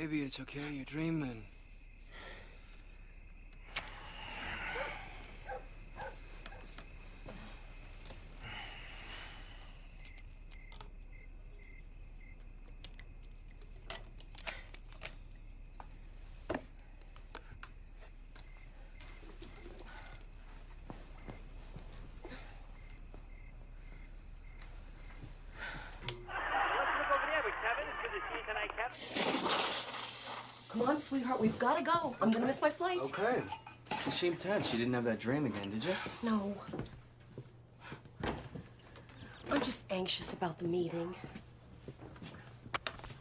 baby, it's okay. You're dreaming. Come on, sweetheart, we've got to go. I'm gonna miss my flight. Okay. You seem tense. You didn't have that dream again, did you? No. I'm just anxious about the meeting.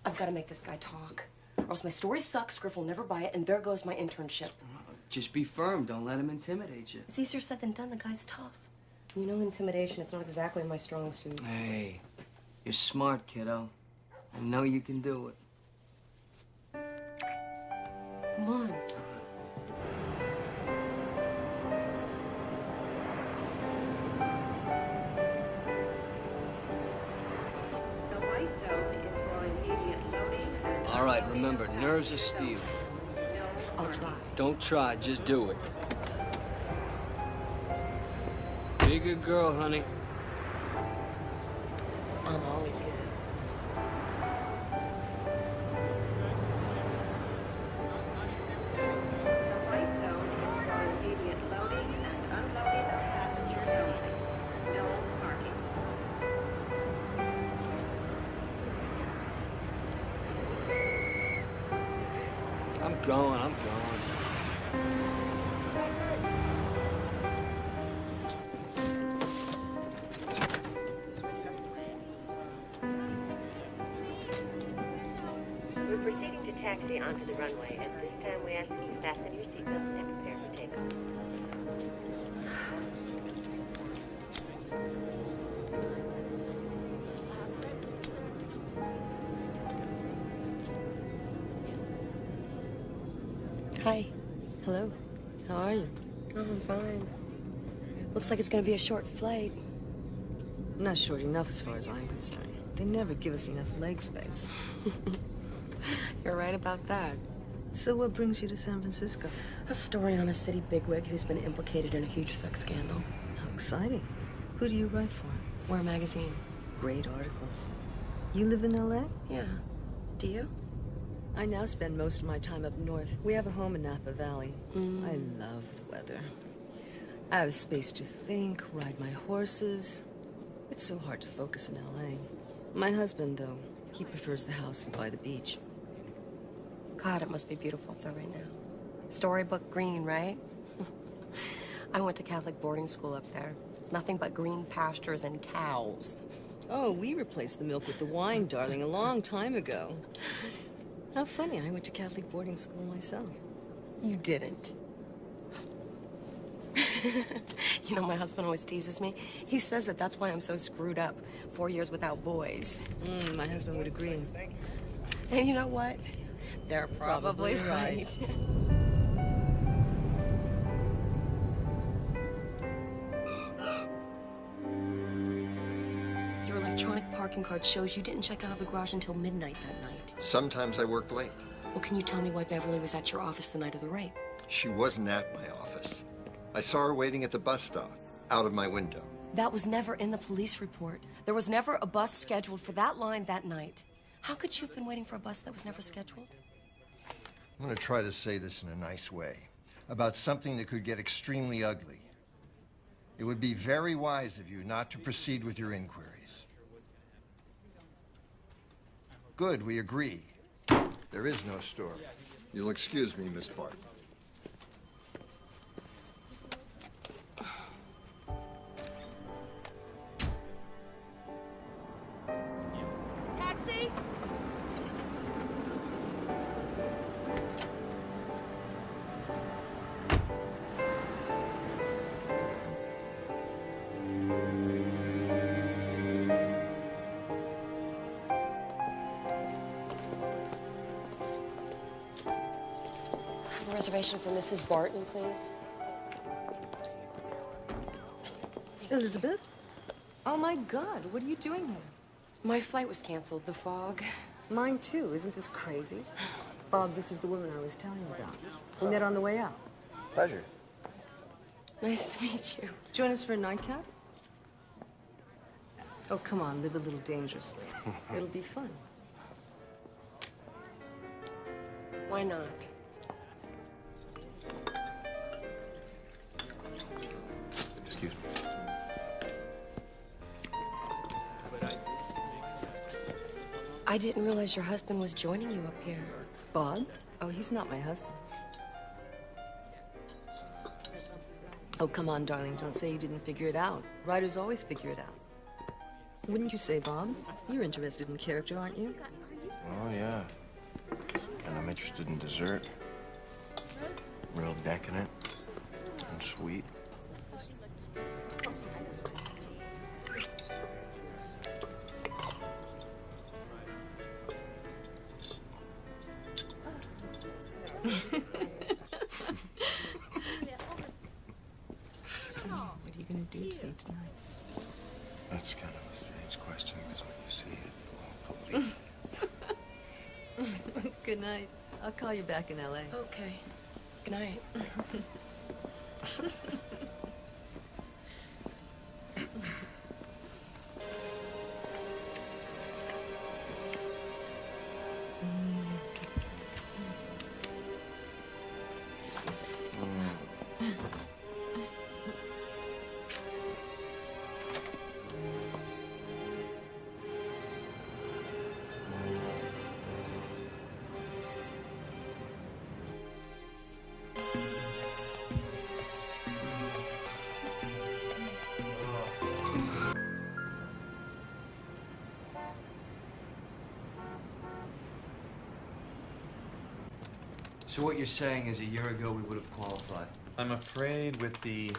I've got to make this guy talk, or else my story sucks, Griff will never buy it, and there goes my internship. Just be firm. Don't let him intimidate you. It's easier said than done. The guy's tough. You know, intimidation is not exactly my strong suit. Hey, you're smart, kiddo. I know you can do it. Come on. The white zone is for immediate loading and... All right, remember, nerves are steel. I'll try. Don't try, just do it. Be a good girl, honey. I'm always good. The white zone is for immediate loading and unloading of passengers only. No parking. I'm going. We're proceeding to taxi onto the runway. At this time, we ask that you fasten your seatbelts and prepare for takeoff. Hi. Hello. How are you? Oh, I'm fine. Looks like it's gonna be a short flight. Not short enough as far as I'm concerned. They never give us enough leg space. You're right about that. So what brings you to San Francisco? A story on a city bigwig who's been implicated in a huge sex scandal. How exciting. Who do you write for? We're a magazine. Great articles. You live in LA? Yeah. Do you? I now spend most of my time up north. We have a home in Napa Valley. I love the weather. I have space to think, ride my horses. It's so hard to focus in LA. My husband, though, he prefers the house by the beach. God, it must be beautiful up there right now. Storybook green, right? I went to Catholic boarding school up there. Nothing but green pastures and cows. Oh, we replaced the milk with the wine, darling, a long time ago. How funny, I went to Catholic boarding school myself. You didn't. You know, my husband always teases me. He says that that's why I'm so screwed up. 4 years without boys. My husband would agree. And you know what? They're probably right. Your electronic parking card shows you didn't check out of the garage until midnight that night. Sometimes I work late. Well, can you tell me why Beverly was at your office the night of the rape? She wasn't at my office. I saw her waiting at the bus stop, out of my window. That was never in the police report. There was never a bus scheduled for that line that night. How could you have been waiting for a bus that was never scheduled? I'm gonna try to say this in a nice way, about something that could get extremely ugly. It would be very wise of you not to proceed with your inquiries. Good, we agree. There is no story. You'll excuse me, Miss Barton. Taxi! A reservation for Mrs. Barton, please. Elizabeth? Oh my God, what are you doing here? My flight was canceled. The fog. Mine too, isn't this crazy? Bob, this is the woman I was telling you about. We met on the way out. Pleasure. Nice to meet you. Join us for a nightcap? Oh, come on, live a little dangerously. It'll be fun. Why not? Excuse me. I didn't realize your husband was joining you up here. Bob? Oh, he's not my husband. Oh, come on, darling, don't say you didn't figure it out. Writers always figure it out. Wouldn't you say, Bob? You're interested in character, aren't you? Oh, yeah. And I'm interested in dessert. Real decadent and sweet. So, what are you gonna do to me tonight? That's kind of a strange question, because when you see it, you won't believe it. Good night. I'll call you back in L.A. Okay. Good night. So what you're saying is a year ago we would have qualified. I'm afraid with the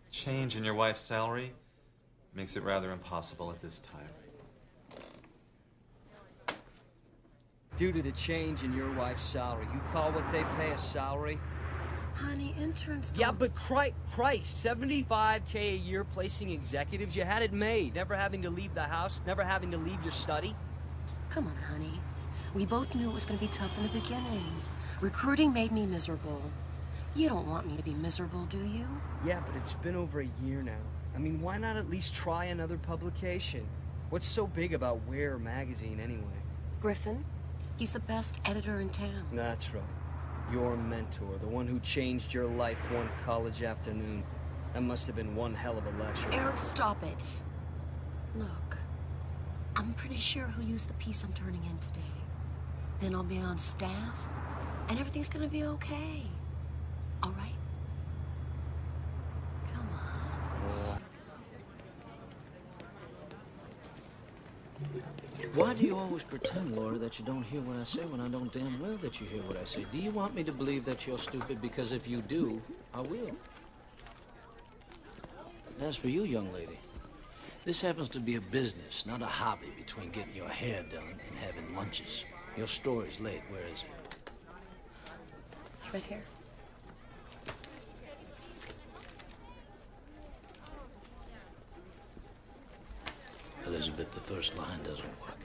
change in your wife's salary, makes it rather impossible at this time. Due to the change in your wife's salary, you call what they pay a salary? Honey, interns don't... Yeah, but Christ, 75K a year placing executives, you had it made. Never having to leave the house, never having to leave your study. Come on, honey. We both knew it was going to be tough in the beginning. Recruiting made me miserable. You don't want me to be miserable, do you? Yeah, but it's been over a year now. I mean, why not at least try another publication? What's so big about Where magazine, anyway? Griffin, he's the best editor in town. That's right. Your mentor, the one who changed your life one college afternoon. That must have been one hell of a lecture. Eric, stop it. Look, I'm pretty sure he'll use the piece I'm turning in today. Then I'll be on staff, and everything's gonna be okay. All right? Come on. Why do you always pretend, Laura, that you don't hear what I say when I don't damn well that you hear what I say? Do you want me to believe that you're stupid? Because if you do, I will. As for you, young lady, this happens to be a business, not a hobby between getting your hair done and having lunches. Your story's late. Where is it? It's right here. Elizabeth, the first line doesn't work.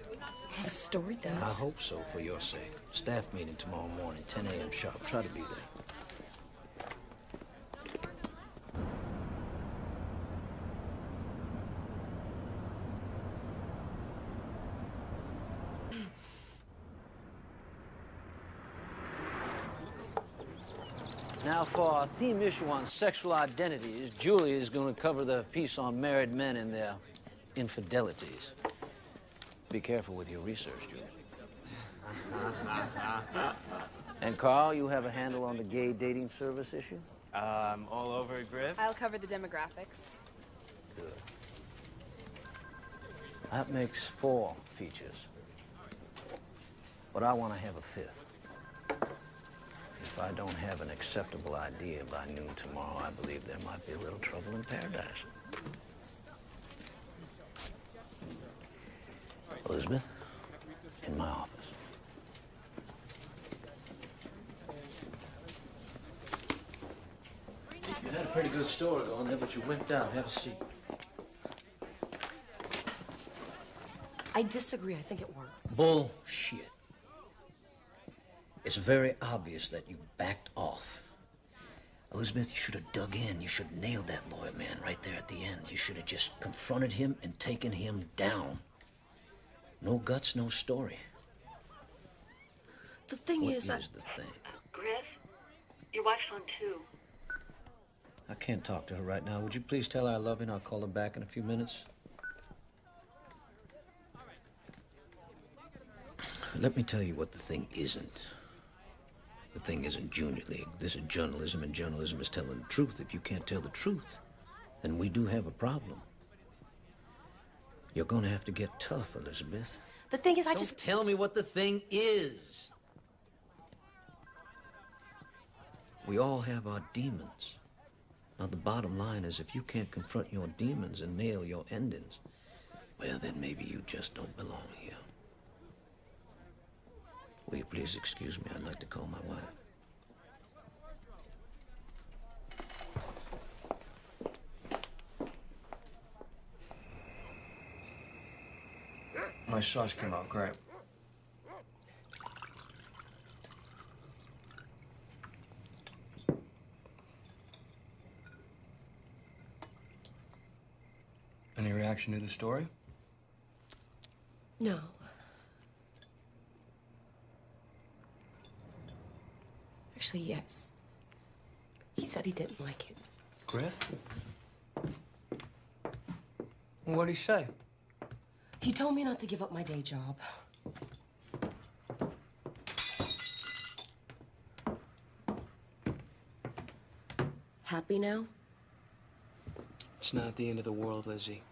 The story does. I hope so, for your sake. Staff meeting tomorrow morning, 10 a.m. sharp. Try to be there. Now, for our theme issue on sexual identities, Julia is going to cover the piece on married men and their infidelities. Be careful with your research, Julia. And Carl, you have a handle on the gay dating service issue? All over it, Griff. I'll cover the demographics. Good. That makes 4 features. But I want to have a 5th. If I don't have an acceptable idea by noon tomorrow, I believe there might be a little trouble in paradise. Elizabeth, in my office. You had a pretty good story going there, but you wimped out. Have a seat. I disagree. I think it works. Bullshit. It's very obvious that you backed off. Elizabeth, you should have dug in. You should have nailed that lawyer man right there at the end. You should have just confronted him and taken him down. No guts, no story. The thing What is, is the thing? Griff, your wife's on too. I can't talk to her right now. Would you please tell her I love her and I'll call her back in a few minutes? Let me tell you what the thing isn't. The thing isn't Junior League. This is journalism, and journalism is telling the truth. If you can't tell the truth, then we do have a problem. You're gonna have to get tough, Elizabeth. the thing is, I Don't just... tell me what the thing is. We all have our demons. Now, the bottom line is if you can't confront your demons and nail your endings, well, then maybe you just don't belong here. Will you please excuse me? I'd like to call my wife. My sauce came out great. Any reaction to the story? No. Actually, yes. He said he didn't like it. Griff? What'd he say? He told me not to give up my day job. Happy now? It's not the end of the world, Lizzie.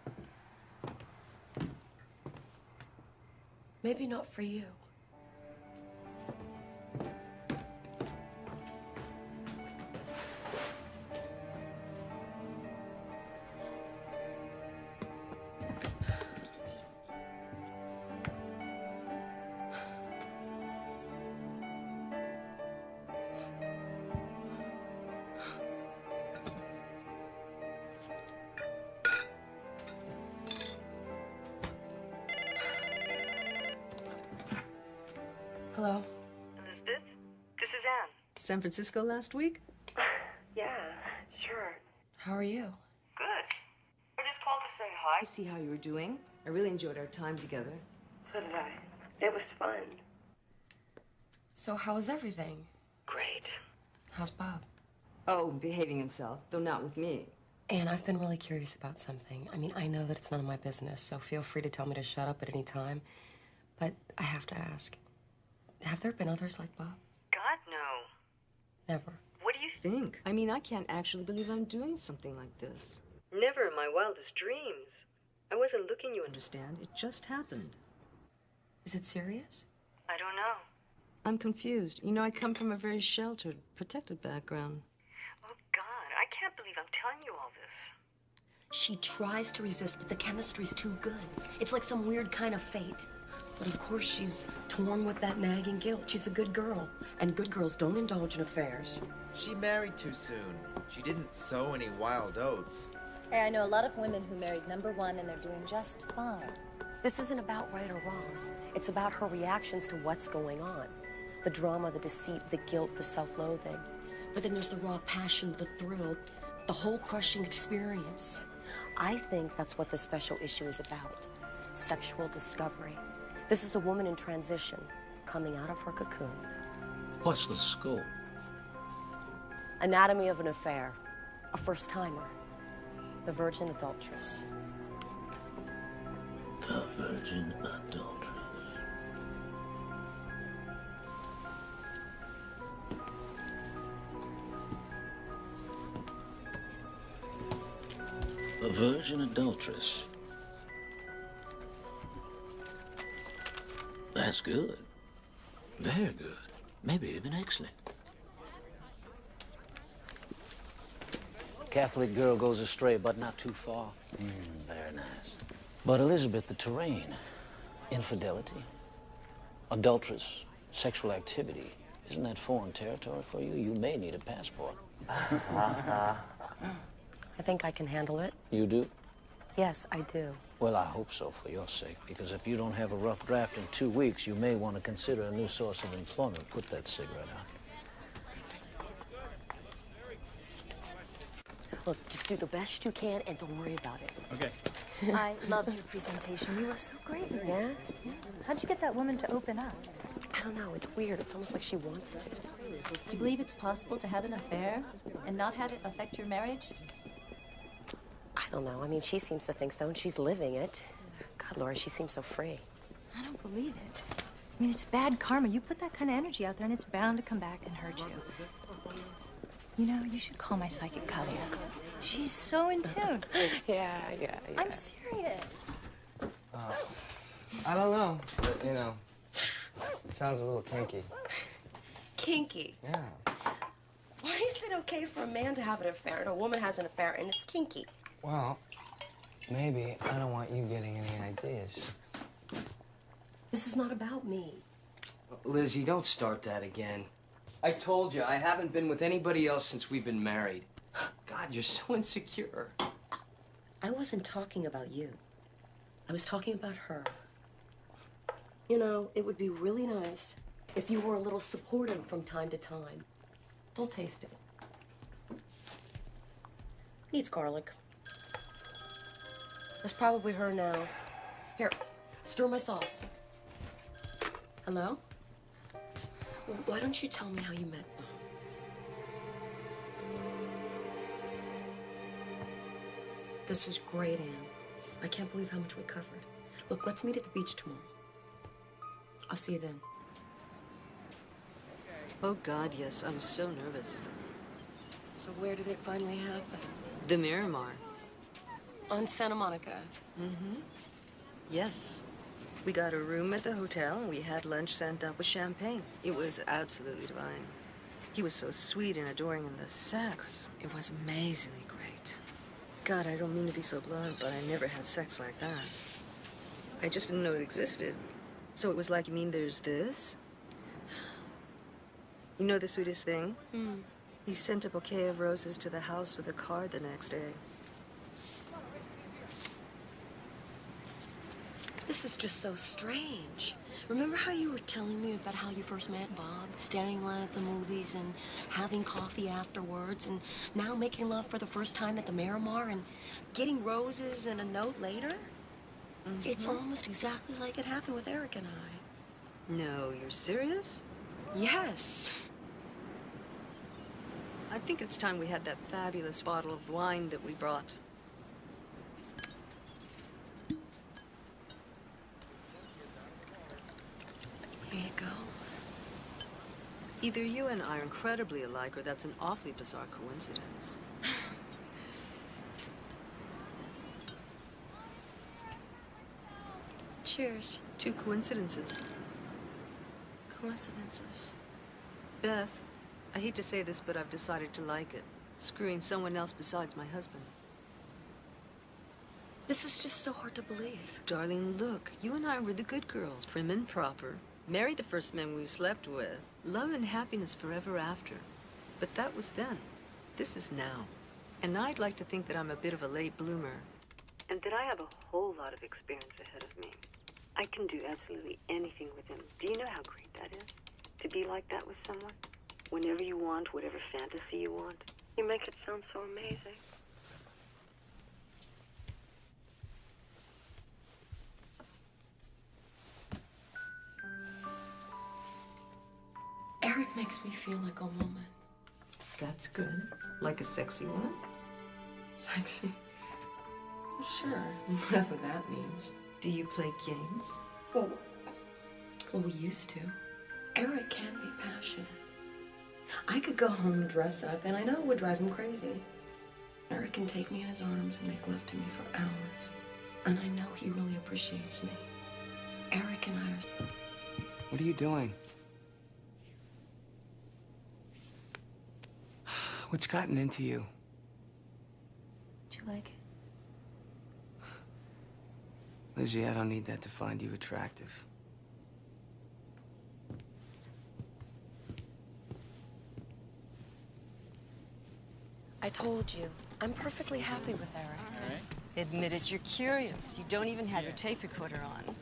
Maybe not for you. Hello? Elizabeth, this is Anne. San Francisco last week? Yeah, sure. How are you? Good. I just called to say hi. I see how you were doing. I really enjoyed our time together. So did I. It was fun. So how is everything? Great. How's Bob? Oh, behaving himself, though not with me. Anne, I've been really curious about something. I mean, I know that it's none of my business, so feel free to tell me to shut up at any time. But I have to ask. Have there been others like Bob? God, no. Never. What do you Think? I mean, I can't actually believe I'm doing something like this. Never in my wildest dreams. I wasn't looking, you Understand? It just happened. Is it serious? I don't know. I'm confused. You know, I come from a very sheltered, protected background. Oh, God, I can't believe I'm telling you all this. She tries to resist, but the chemistry's too good. It's like some weird kind of fate. But of course, she's torn with that nagging guilt. She's a good girl, and good girls don't indulge in affairs. She married too soon. She didn't sow any wild oats. Hey, I know a lot of women who married number one and they're doing just fine. This isn't about right or wrong. It's about her reactions to what's going on. The drama, the deceit, the guilt, the self-loathing. But then there's the raw passion, the thrill, the whole crushing experience. I think that's what the special issue is about. Sexual discovery. This is a woman in transition, coming out of her cocoon. What's the scope? Anatomy of an affair. A first-timer. The virgin adulteress. The virgin adulteress. A virgin adulteress. That's good. Very good. Maybe even excellent. Catholic girl goes astray, but not too far. Very nice. But Elizabeth, the terrain, infidelity, adulterous, sexual activity, isn't that foreign territory for you? You may need a passport. I think I can handle it. You do? Yes, I do. Well, I hope so for your sake, because if you don't have a rough draft in 2 weeks, you may want to consider a new source of employment. Put that cigarette out. Look, just do the best you can and don't worry about it. Okay. I loved your presentation. You were so great. Yeah? How'd you get that woman to open up? I don't know. It's weird. It's almost like she wants to. Do you believe it's possible to have an affair and not have it affect your marriage? I don't know. I mean, she seems to think so, and she's living it. God, Laura, she seems so free. I don't believe it. I mean, it's bad karma. You put that kind of energy out there, and it's bound to come back and hurt you. You know, you should call my psychic Kalia. She's so in tune. Yeah. I'm serious. I don't know, but, you know, it sounds a little kinky. Kinky? Yeah. Why is it okay for a man to have an affair and a woman has an affair and it's kinky? Well, maybe I don't want you getting any ideas. This is not about me. Lizzie, don't start that again. I told you, I haven't been with anybody else since we've been married. God, you're so insecure. I wasn't talking about you. I was talking about her. You know, it would be really nice if you were a little supportive from time to time. Don't taste it. Needs garlic. That's probably her now. Here, stir my sauce. Hello? Why don't you tell me how you met Mom? This is great, Anne. I can't believe how much we covered. Look, let's meet at the beach tomorrow. I'll see you then. Oh, God, yes. I was so nervous. So where did it finally happen? The Miramar. On Santa Monica. Mm-hmm. Yes. We got a room at the hotel, and we had lunch sent up with champagne. It was absolutely divine. He was so sweet and adoring, and the sex, it was amazingly great. God, I don't mean to be so blunt, but I never had sex like that. I just didn't know it existed. So it was like, you mean there's this? You know the sweetest thing? He sent a bouquet of roses to the house with a card the next day. This is just so strange. Remember how you were telling me about how you first met Bob, standing in line at the movies and having coffee afterwards, and now making love for the first time at the Miramar and getting roses and a note later? It's almost exactly like it happened with Eric and I. No, you're serious? Yes. I think it's time we had that fabulous bottle of wine that we brought. Here you go. Either you and I are incredibly alike, or that's an awfully bizarre coincidence. Cheers. 2 coincidences. Coincidences. Beth, I hate to say this, but I've decided to like it. Screwing someone else besides my husband. This is just so hard to believe. Darling, look, you and I were the good girls, prim and proper. Married the first men we slept with. Love and happiness forever after. But that was then. This is now. And I'd like to think that I'm a bit of a late bloomer. And that I have a whole lot of experience ahead of me. I can do absolutely anything with him. Do you know how great that is? To be like that with someone? Whenever you want, whatever fantasy you want. You make it sound so amazing. Eric makes me feel like a woman. That's good. Like a sexy woman? Sexy? Sure, whatever that means. Do you play games? Well, we used to. Eric can be passionate. I could go home dressed up, and I know it would drive him crazy. Eric can take me in his arms and make love to me for hours. And I know he really appreciates me. Eric and I are... What are you doing? What's gotten into you? Do you like it? Lizzie, I don't need that to find you attractive. I told you, I'm perfectly happy with Eric. All right. Admit it, you're curious. You don't even have your tape recorder on.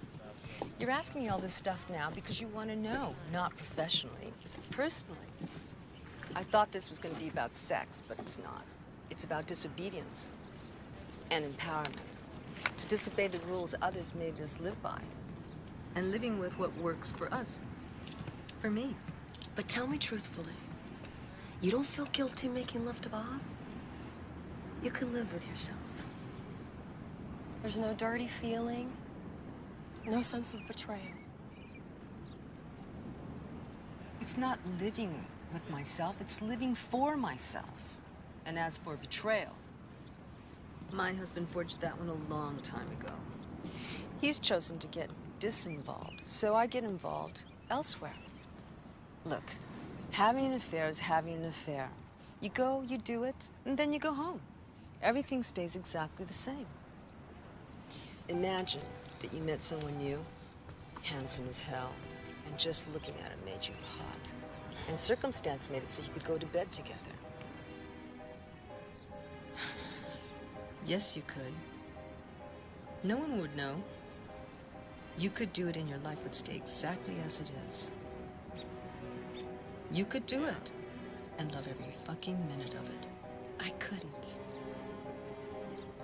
You're asking me all this stuff now because you want to know, not professionally, personally. I thought this was going to be about sex, but it's not. It's about disobedience and empowerment. To disobey the rules others made us live by. And living with what works for us. For me. But tell me truthfully, you don't feel guilty making love to Bob? You can live with yourself. There's no dirty feeling, no sense of betrayal. It's not living with myself, it's living for myself. And as for betrayal, my husband forged that one a long time ago. He's chosen to get disinvolved, so I get involved elsewhere. Look, having an affair is having an affair. You go, you do it, and then you go home. Everything stays exactly the same. Imagine that you met someone new, handsome as hell, and just looking at him made you hot. And circumstance made it so you could go to bed together. Yes, you could. No one would know. You could do it and your life would stay exactly as it is. You could do it and love every fucking minute of it. I couldn't.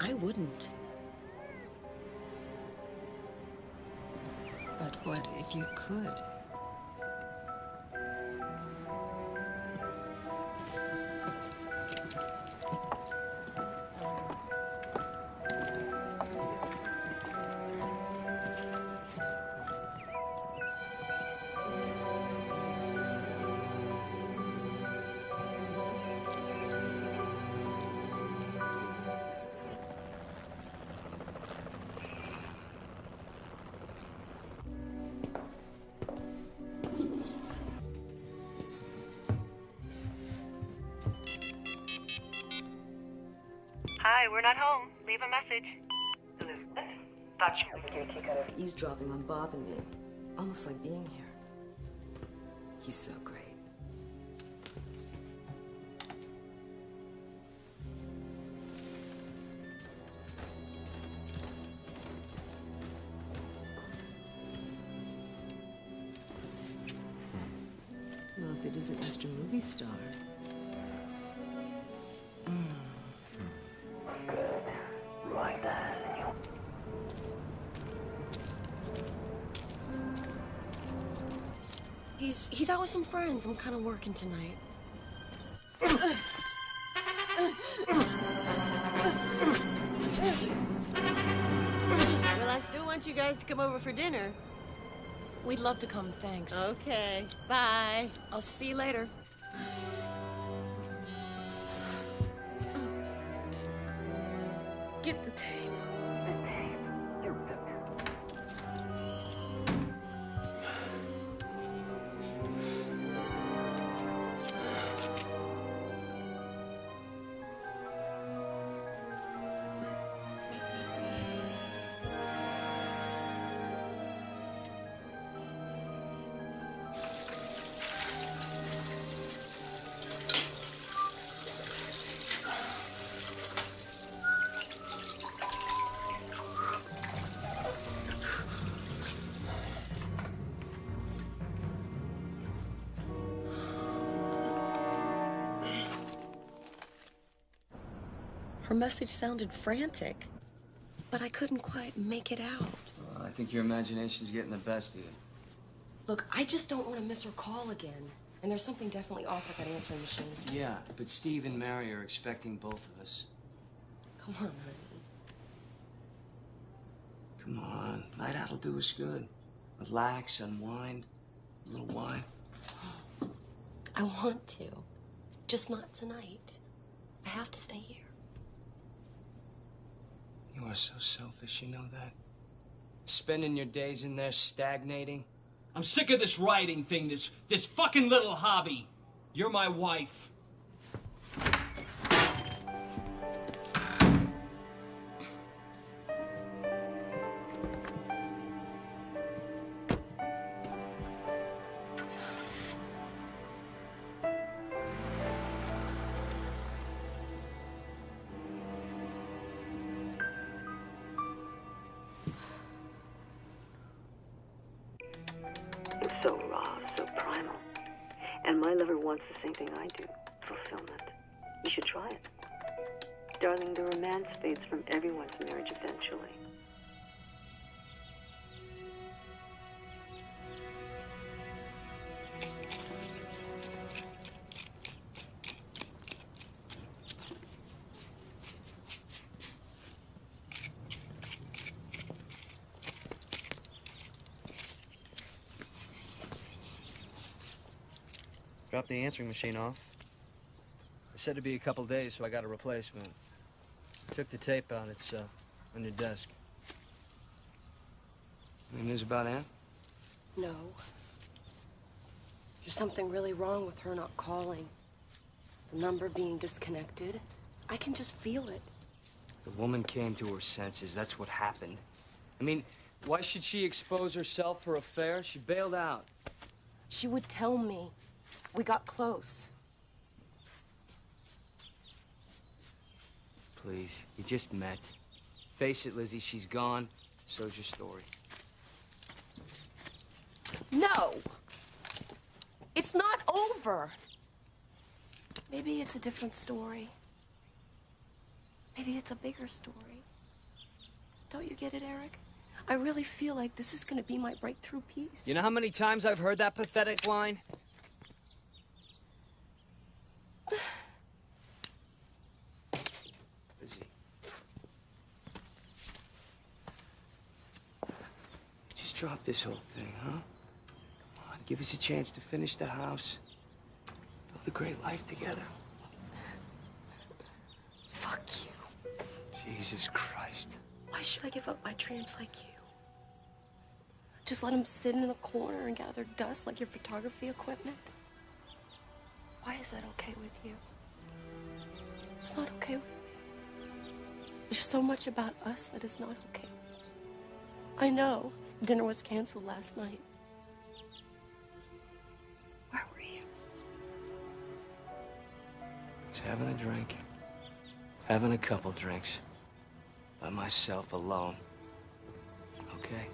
I wouldn't. But what if you could? Hi, we're not home. Leave a message. Elizabeth, thought you were getting a kick out of Eavesdropping on Bob and me. Almost like being here. He's so great. Well, if it isn't Mr. Movie Star. Like that. He's out with some friends. I'm kind of working tonight. Well, I still want you guys to come over for dinner. We'd love to come, thanks. Okay, bye. I'll see you later. Get the tape. Her message sounded frantic, but I couldn't quite make it out. I think your imagination's getting the best of you. Look, I just don't want to miss her call again. And there's something definitely off with that answering machine. Yeah, but Steve and Mary are expecting both of us. Come on, honey. Come on, night out'll do us good. Relax, unwind, a little wine. I want to, just not tonight. I have to stay here. You are so selfish, you know that? Spending your days in there stagnating. I'm sick of this writing thing, this fucking little hobby. You're my wife. so raw, so primal. And my lover wants the same thing I do, fulfillment. You should try it. Darling, the romance fades from everyone's marriage eventually. Dropped the answering machine off. It said it'd be a couple days, so I got a replacement. Took the tape out. It's on your desk. Any news about Ann? No. There's something really wrong with her not calling. The number being disconnected. I can just feel it. The woman came to her senses. That's what happened. I mean, why should she expose herself, her affair? She bailed out. She would tell me. We got close. Please, you just met. Face it, Lizzie, she's gone. So's your story. No! It's not over. Maybe it's a different story. Maybe it's a bigger story. Don't you get it, Eric? I really feel like this is gonna be my breakthrough piece. You know how many times I've heard that pathetic line? Lizzie. Just drop this whole thing, huh? Come on, give us a chance to finish the house. Build a great life together. Fuck you. Jesus Christ. Why should I give up my dreams like you? Just let them sit in a corner and gather dust like your photography equipment? Why is that okay with you? It's not okay with me. There's so much about us that is not okay. I know. Dinner was canceled last night. Where were you? Just having a drink. Having a couple drinks. By myself, alone. Okay?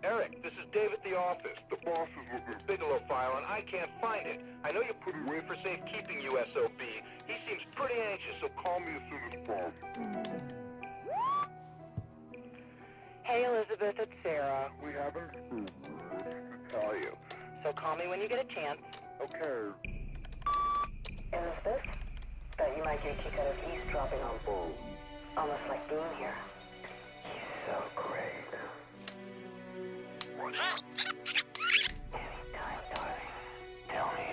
Eric, this is Dave at the office. The boss is looking at the Bigelow file, and I can't find it. I know you put it away for safekeeping, USOB. He seems pretty anxious, so call me as soon as possible. Hey, Elizabeth, it's Sarah. We haven't spoken. To tell you. So call me when you get a chance. Okay. Elizabeth, thought you might get a kick out of eavesdropping on Bull. Almost like being here. He's so great. Anytime, darling. Tell me.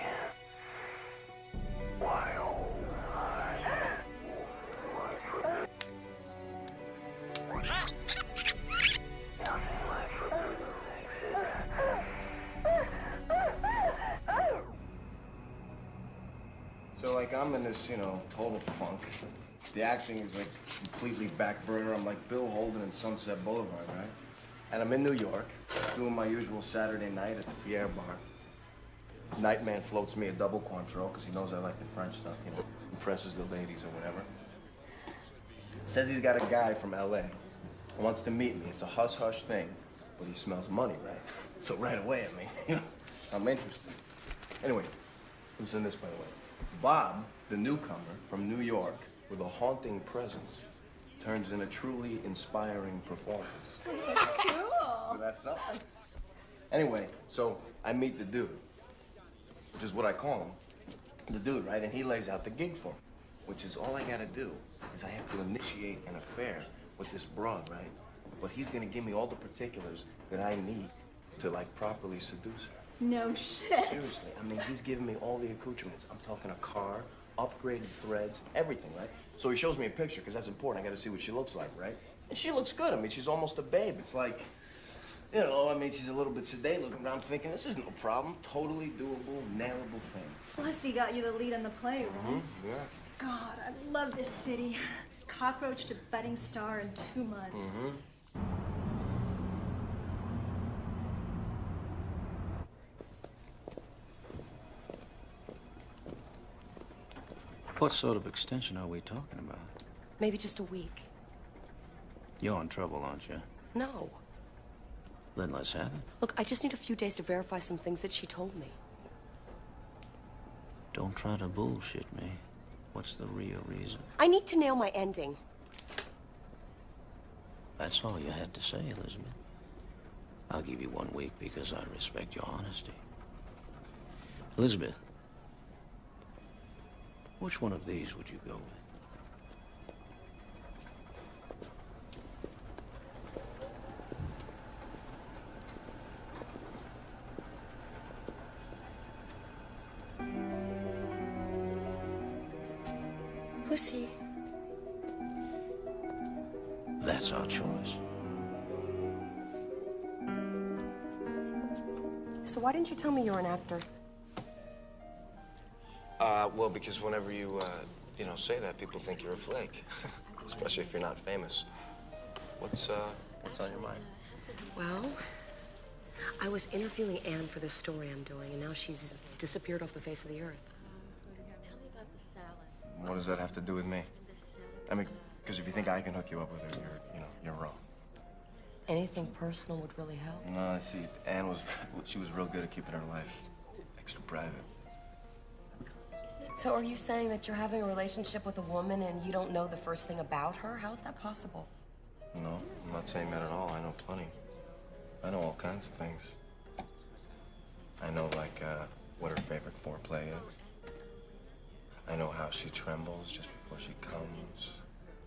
Why, oh, nothing like forbidden So, like, I'm in this, total funk. The acting is, like, completely back burner. I'm like Bill Holden in Sunset Boulevard, right? And I'm in New York, doing my usual Saturday night at the Pierre Bar. Nightman floats me a double Cointreau, because he knows I like the French stuff, impresses the ladies or whatever. Says he's got a guy from LA who wants to meet me. It's a hush-hush thing, but he smells money, right? So right away, I'm interested. Anyway, listen to this, by the way. Bob, the newcomer from New York, with a haunting presence, turns in a truly inspiring performance. Cool. So that's something. Anyway, so I meet the dude, which is what I call him. The dude, right? And he lays out the gig for me, which is all I gotta do is I have to initiate an affair with this broad, right? But he's gonna give me all the particulars that I need to, like, properly seduce her. No shit. Seriously, he's giving me all the accoutrements. I'm talking a car, upgraded threads, everything, right? So he shows me a picture, because that's important. I gotta see what she looks like, right? And she looks good. She's almost a babe. It's like, she's a little bit sedate looking, but I'm thinking, this is no problem. Totally doable, nailable thing. Plus, he got you the lead on the play, right? Yeah. God, I love this city. cockroach to budding star in 2 months. Mm-hmm. What sort of extension are we talking about? Maybe just a week. You're in trouble, aren't you? No. Then let's have it. Look, I just need a few days to verify some things that she told me. Don't try to bullshit me. What's the real reason? I need to nail my ending. That's all you had to say, Elizabeth. I'll give you 1 week because I respect your honesty. Elizabeth, which one of these would you go with? Who's he? That's our choice. So why didn't you tell me you're an actor? Well, because whenever you say that, people think you're a flake. Especially if you're not famous. What's on your mind? Well, I was interviewing Anne for this story I'm doing, and now she's disappeared off the face of the earth. What does that have to do with me? I mean, because if you think I can hook you up with her, you're wrong. Anything personal would really help. No, see, Anne she was real good at keeping her life extra private. So are you saying that you're having a relationship with a woman and you don't know the first thing about her? How's that possible? No, I'm not saying that at all. I know plenty. I know all kinds of things. I know, like, what her favorite foreplay is. I know how she trembles just before she comes.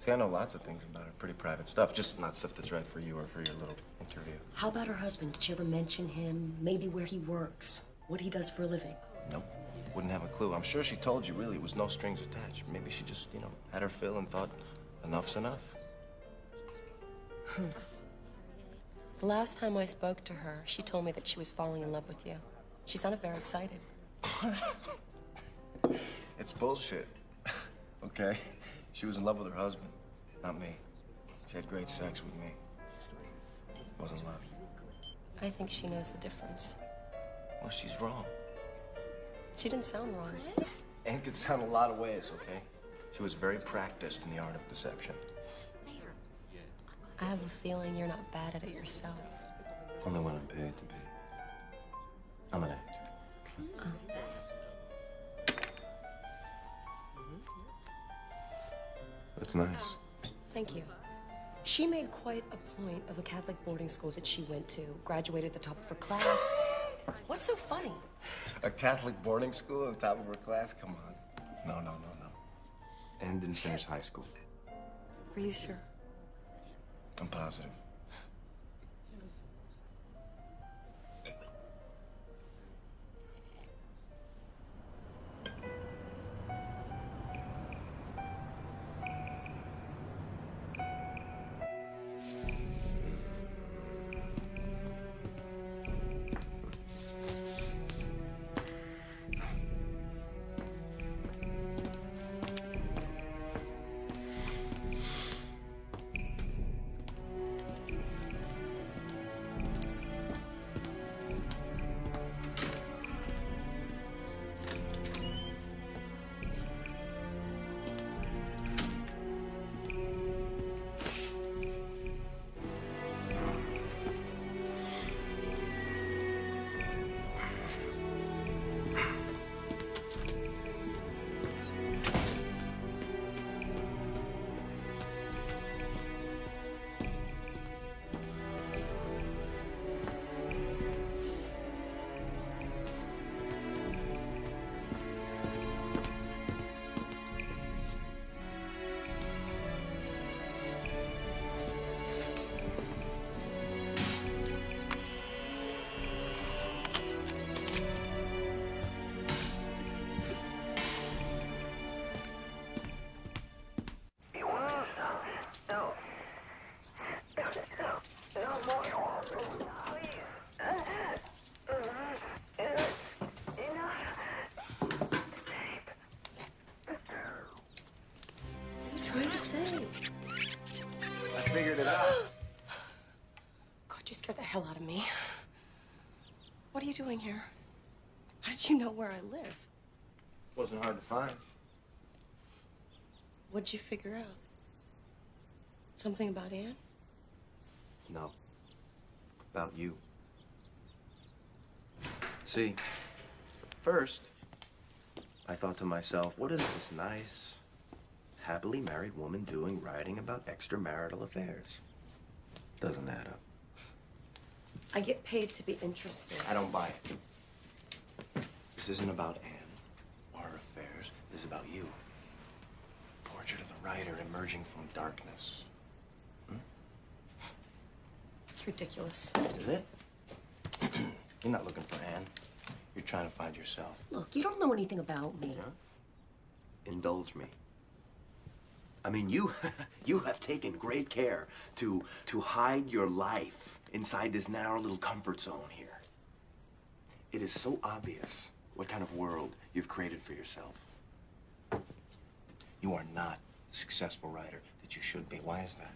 See, I know lots of things about her, pretty private stuff, just not stuff that's right for you or for your little interview. How about her husband? Did she ever mention him? Maybe where he works? What he does for a living? Nope. Wouldn't have a clue. I'm sure she told you, really. It was no strings attached. Maybe she just, had her fill and thought enough's enough. The last time I spoke to her, she told me that she was falling in love with you. She sounded very excited. It's bullshit. Okay? She was in love with her husband, not me. She had great sex with me. Wasn't love. I think she knows the difference. Well, she's wrong. She didn't sound wrong. Anne could sound a lot of ways, okay? She was very practiced in the art of deception. I have a feeling you're not bad at it yourself. Only when I'm paid to be. I'm an actor. That's nice. Thank you. She made quite a point of a Catholic boarding school that she went to, graduated at the top of her class. What's so funny? A Catholic boarding school on top of her class? Come on. No. Anne didn't finish high school. Are you sure? I'm positive. figured it out. God, you scared the hell out of me. What are you doing here? How did you know where I live? Wasn't hard to find. What'd you figure out? Something about Anne? No. About you. See, first, I thought to myself, what is this nice, happily married woman doing writing about extramarital affairs? Doesn't add up. I get paid to be interested. I don't buy it. This isn't about Anne or her affairs. This is about you. Portrait of the writer emerging from darkness. It's ridiculous. Is it? You're not looking for Anne. You're trying to find yourself. Look, you don't know anything about me. Yeah? Indulge me. I mean, you have taken great care to hide your life inside this narrow little comfort zone here. It is so obvious what kind of world you've created for yourself. You are not the successful writer that you should be. Why is that?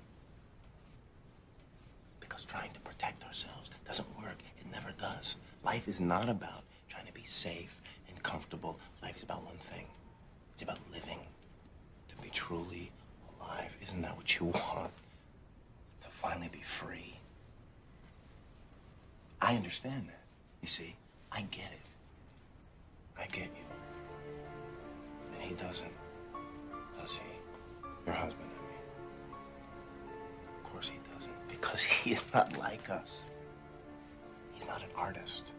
Because trying to protect ourselves doesn't work. It never does. Life is not about trying to be safe and comfortable. Life is about one thing. It's about living, to be truly alive. Isn't that what you want? To finally be free. I understand that. You see, I get it. I get you. And he doesn't, does he? Your husband, I mean. Of course he doesn't, because he is not like us. He's not an artist.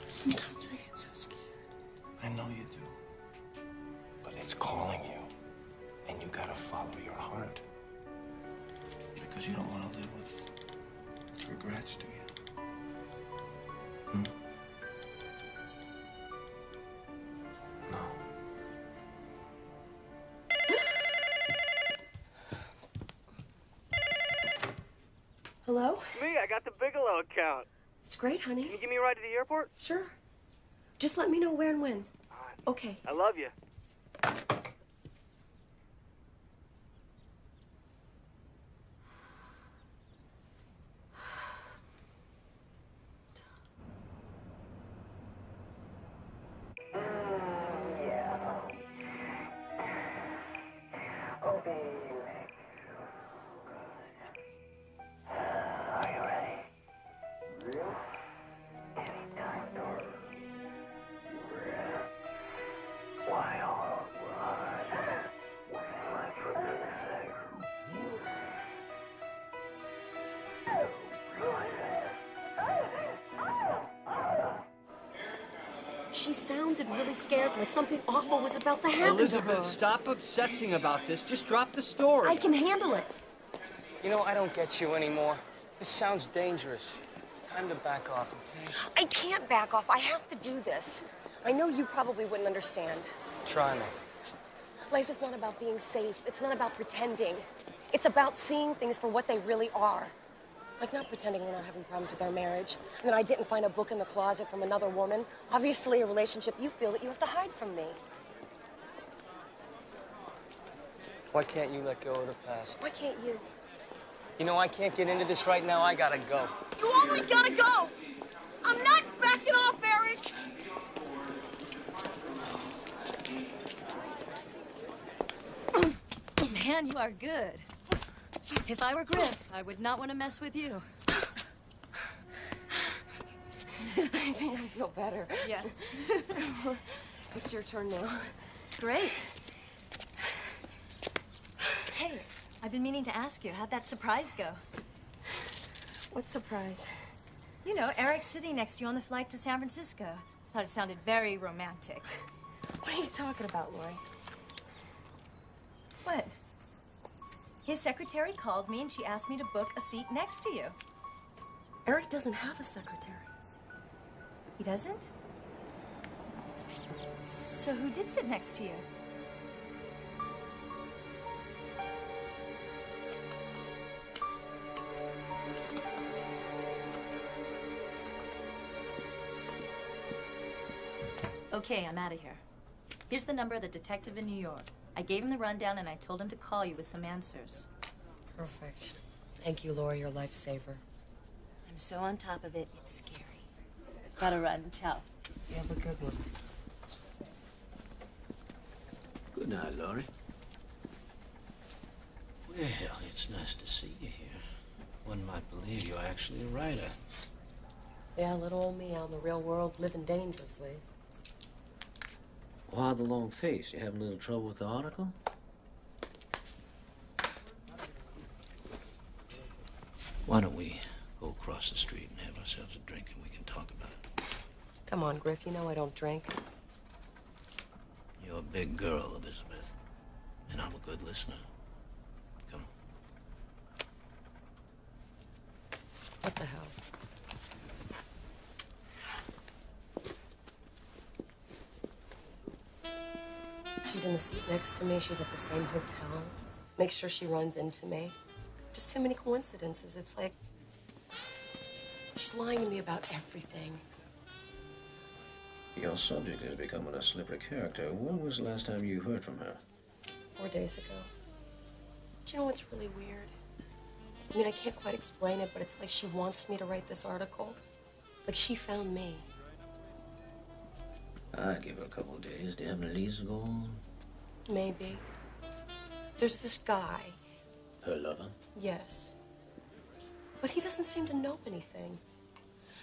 Sometimes I get so scared. I know you do. But it's calling you. And you gotta follow your heart. Because you don't want to live with regrets, do you? Hmm? No. Hello? Me, I got the Bigelow account. It's great, honey. Can you give me a ride to the airport? Sure. Just let me know where and when. Okay. I love you. She sounded really scared, like something awful was about to happen to her. Elizabeth, stop obsessing about this. Just drop the story. I can handle it. You know, I don't get you anymore. This sounds dangerous. It's time to back off, okay? I can't back off. I have to do this. I know you probably wouldn't understand. Try me. Life is not about being safe. It's not about pretending. It's about seeing things for what they really are. Like not pretending we're not having problems with our marriage, and that I didn't find a book in the closet from another woman. Obviously a relationship you feel that you have to hide from me. Why can't you let go of the past? Why can't you? You know, I can't get into this right now. I gotta go. You always gotta go! I'm not backing off, Eric! Man, you are good. If I were Griff, I would not want to mess with you. I think I feel better. Yeah. It's your turn now. Great. Hey, I've been meaning to ask you, how'd that surprise go? What surprise? You know, Eric's sitting next to you on the flight to San Francisco. Thought it sounded very romantic. What are you talking about, Lori? What? His secretary called me and she asked me to book a seat next to you. Eric doesn't have a secretary. He doesn't? So who did sit next to you? Okay, I'm out of here. Here's the number of the detective in New York. I gave him the rundown and I told him to call you with some answers. Perfect. Thank you, Laura. You're a lifesaver. I'm so on top of it, it's scary. Gotta run. Ciao. You have a good one. Good night, Laurie. Well, it's nice to see you here. One might believe you're actually a writer. Yeah, little old me out in the real world, living dangerously. Why the long face? You having a little trouble with the article? Why don't we go across the street and have ourselves a drink and we can talk about it? Come on, Griff. You know I don't drink. You're a big girl, Elizabeth. And I'm a good listener. Come on. What the hell? She's in the seat next to me. She's at the same hotel. Make sure she runs into me. Just too many coincidences. It's like she's lying to me about everything. Your subject is becoming a slippery character. When was the last time you heard from her? 4 days ago. Do you know what's really weird? I mean, I can't quite explain it, but it's like she wants me to write this article. Like she found me. I'd give her a couple of days. Do you have any leads to go on? Maybe. There's this guy. Her lover? Yes. But he doesn't seem to know anything.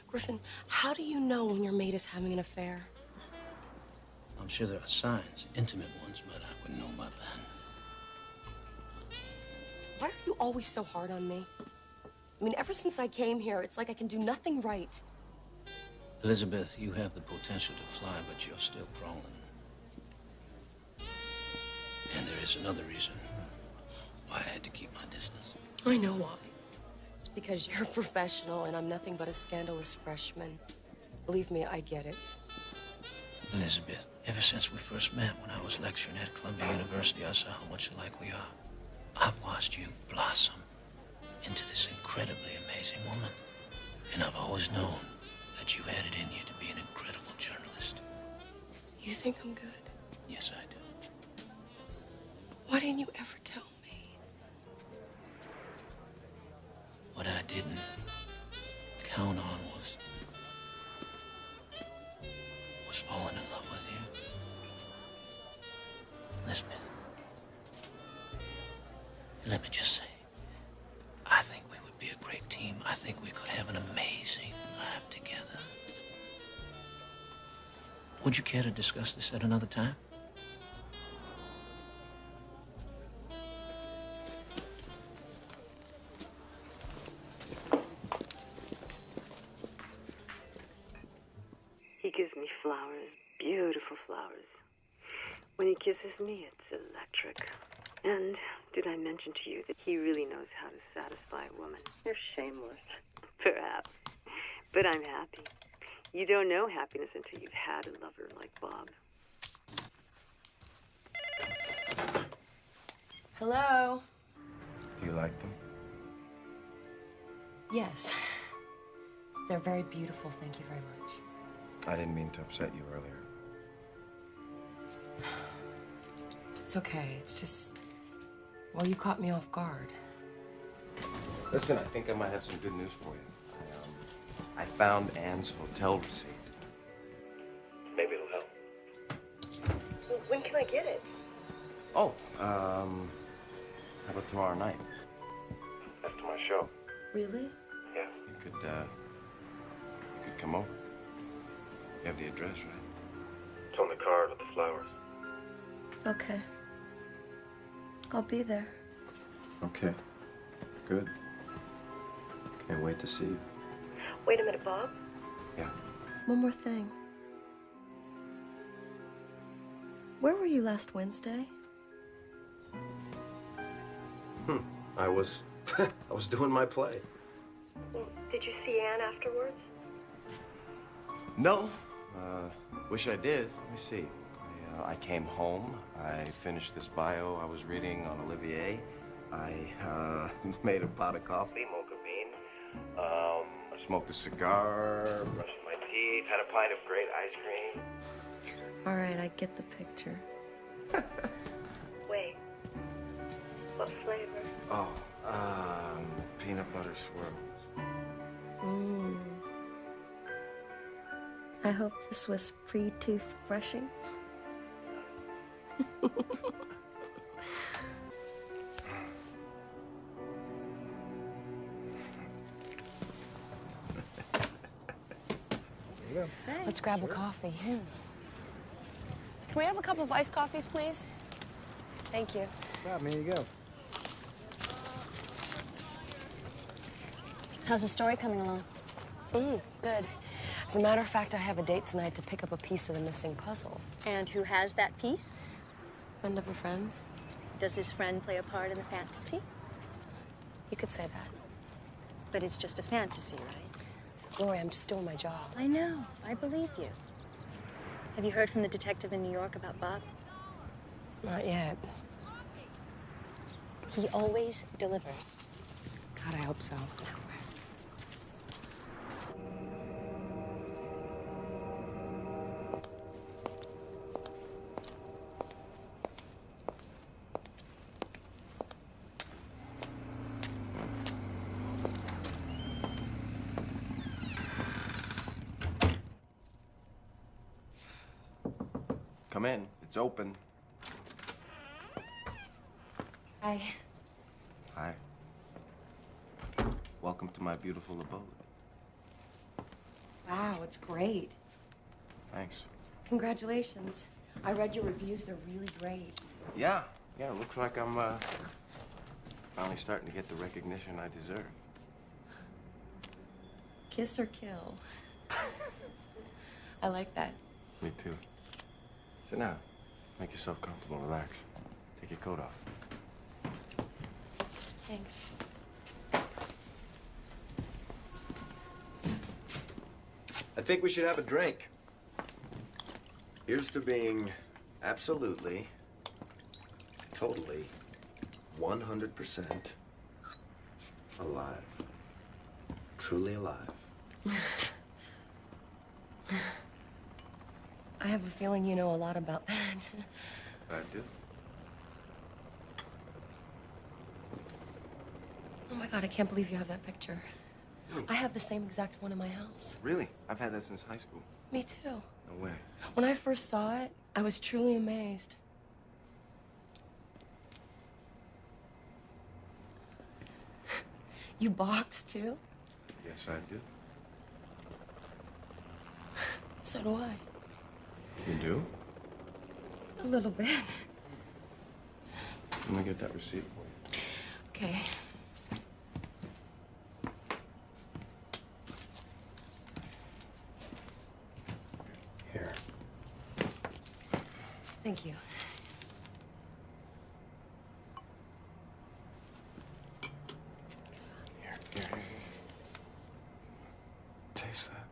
Griffin, how do you know when your mate is having an affair? I'm sure there are signs, intimate ones, but I wouldn't know about that. Why are you always so hard on me? I mean, ever since I came here, it's like I can do nothing right. Elizabeth, you have the potential to fly, but you're still crawling. And there is another reason why I had to keep my distance. I know why. It's because you're a professional and I'm nothing but a scandalous freshman. Believe me, I get it. Elizabeth, ever since we first met when I was lecturing at Columbia University, I saw how much alike we are. I've watched you blossom into this incredibly amazing woman. And I've always known that you had it in you to be an incredible journalist. You think I'm good? Yes, I do. Why didn't you ever tell me? What I didn't count on was falling in love with you. Elizabeth, let me just say, I think we would be a great team. I think we could have an amazing life together. Would you care to discuss this at another time? He gives me flowers, beautiful flowers. When he kisses me, it's electric. And did I mention to you that he really knows how to satisfy a woman? You're shameless. Perhaps. But I'm happy. You don't know happiness until you've had a lover like Bob. Hello? Do you like them? Yes. They're very beautiful, thank you very much. I didn't mean to upset you earlier. It's okay, it's just... Well, you caught me off guard. Listen, I think I might have some good news for you. I found Anne's hotel receipt. Maybe it'll help. Well, when can I get it? Oh, how about tomorrow night? After my show. Really? Yeah. You could come over. You have the address, right? It's on the card with the flowers. Okay. I'll be there. Okay. Good. Can't wait to see you. Wait a minute, Bob. Yeah. One more thing. Where were you last Wednesday? I was doing my play. Did you see Anne afterwards? No. Wish I did. Let me see. I came home. I finished this bio I was reading on Olivier. I made a pot of coffee, mocha bean. I smoked a cigar, brushed my teeth, had a pint of great ice cream. All right, I get the picture. Wait. What flavor? Oh, Peanut butter swirl. I hope this was pre-tooth brushing. Let's grab a coffee. Can we have a couple of iced coffees, please? Thank you. Here you go. How's the story coming along? Good. As a matter of fact, I have a date tonight to pick up a piece of the missing puzzle. And who has that piece? Friend of a friend? Does his friend play a part in the fantasy? You could say that. But it's just a fantasy, right? Lori, I'm just doing my job. I know. I believe you. Have you heard from the detective in New York about Bob? Not yet. He always delivers. God, I hope so. Come in. It's open. Hi. Hi. Welcome to my beautiful abode. Wow, it's great. Thanks. Congratulations. I read your reviews. They're really great. Yeah. Yeah, looks like I'm finally starting to get the recognition I deserve. Kiss or kill. I like that. Me too. Sit down. Make yourself comfortable. Relax. Take your coat off. Thanks. I think we should have a drink. Here's to being absolutely, totally, 100% alive. Truly alive. I have a feeling you know a lot about that. I do. Oh my God, I can't believe you have that picture. I have the same exact one in my house. Really? I've had that since high school. Me too. No way. When I first saw it, I was truly amazed. You box too? Yes, I do. So do I. You do? A little bit. Let me get that receipt for you. Okay. Here. Thank you. Here. Taste that.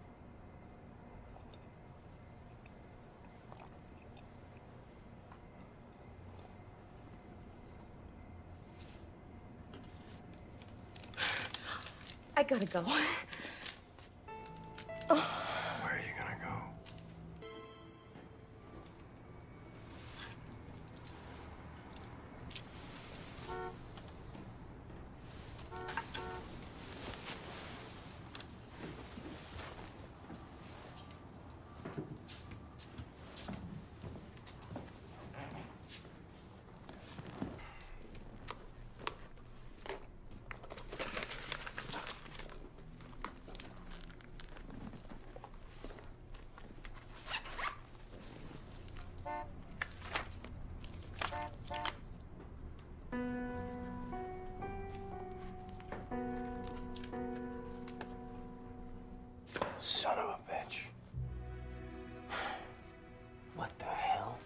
I gotta go. Where are you gonna go? Son of a bitch. What the hell?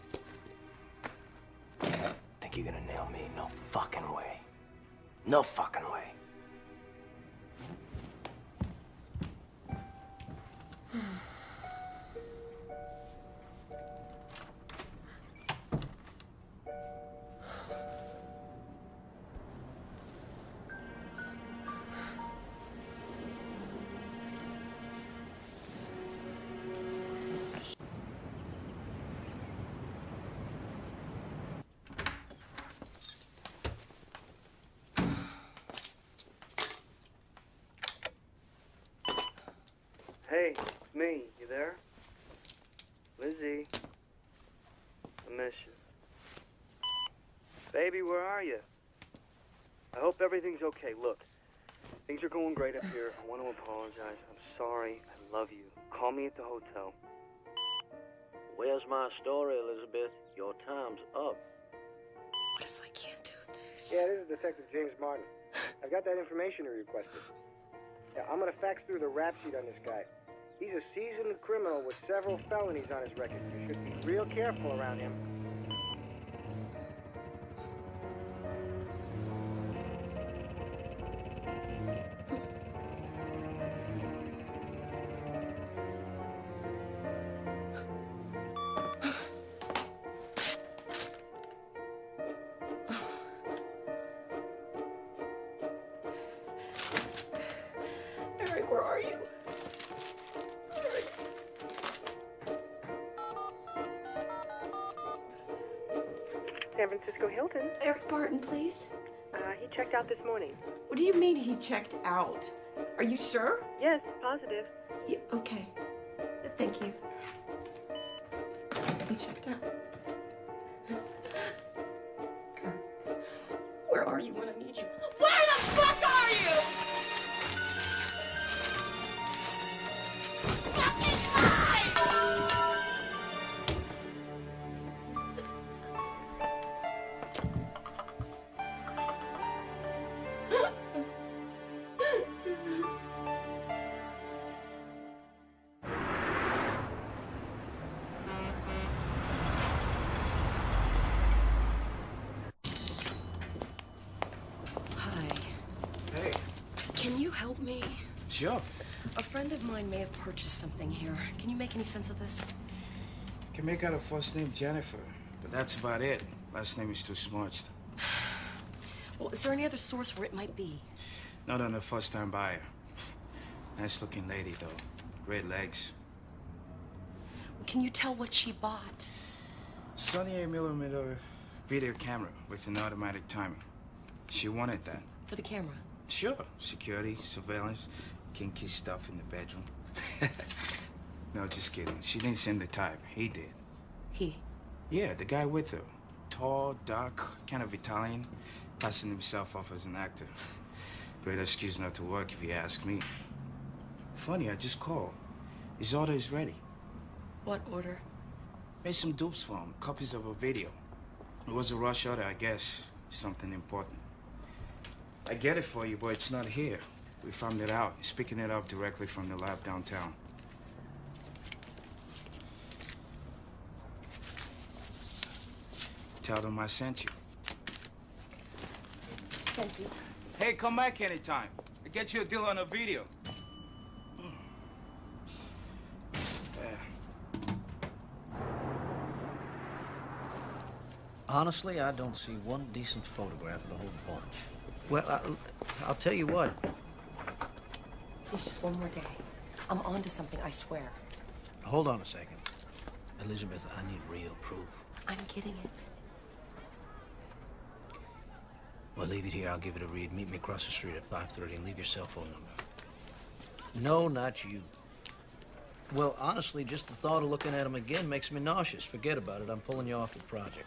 Think you're gonna nail me? No fucking way. No fucking way. Hey, it's me. You there? Lizzie. I miss you. Baby, where are you? I hope everything's okay. Look, things are going great up here. I want to apologize. I'm sorry. I love you. Call me at the hotel. Where's my story, Elizabeth? Your time's up. What if I can't do this? Yeah, this is Detective James Martin. I've got that information you requested. Yeah, I'm gonna fax through the rap sheet on this guy. He's a seasoned criminal with several felonies on his record. You should be real careful around him. Eric, where are you? Eric. San Francisco Hilton. Eric Barton, please. He checked out this morning. What do you mean he checked out? Are you sure? Yes, positive. Yeah, okay. Thank you. He checked out. Where are you when I need you? Where the fuck are you? Fucking lie! Hi. Hey. Can you help me? Sure. A friend of mine may have purchased something here. Can you make any sense of this? Can make out a first name Jennifer, but that's about it. Last name is too smudged. Well, is there any other source where it might be? Not on a first-time buyer. Nice-looking lady, though. Great legs. Can you tell what she bought? 78mm video camera with an automatic timer. She wanted that. For the camera? Sure. Security, surveillance, kinky stuff in the bedroom. No, just kidding. She didn't send the type. He did. He? Yeah, the guy with her. Tall, dark, kind of Italian, passing himself off as an actor. Great excuse not to work if you ask me. Funny, I just called. His order is ready. What order? Made some dupes for him, copies of a video. It was a rush order, I guess. Something important. I get it for you, but it's not here. We found it out. He's picking it up directly from the lab downtown. Tell them I sent you. Thank you. Hey, come back anytime. I'll get you a deal on a video. Honestly, I don't see one decent photograph of the whole bunch. Well, I'll tell you what. Please, just one more day. I'm on to something, I swear. Hold on a second. Elizabeth, I need real proof. I'm getting it. Well, leave it here. I'll give it a read. Meet me across the street at 5:30 and leave your cell phone number. No, not you. Well, honestly, just the thought of looking at him again makes me nauseous. Forget about it. I'm pulling you off the project.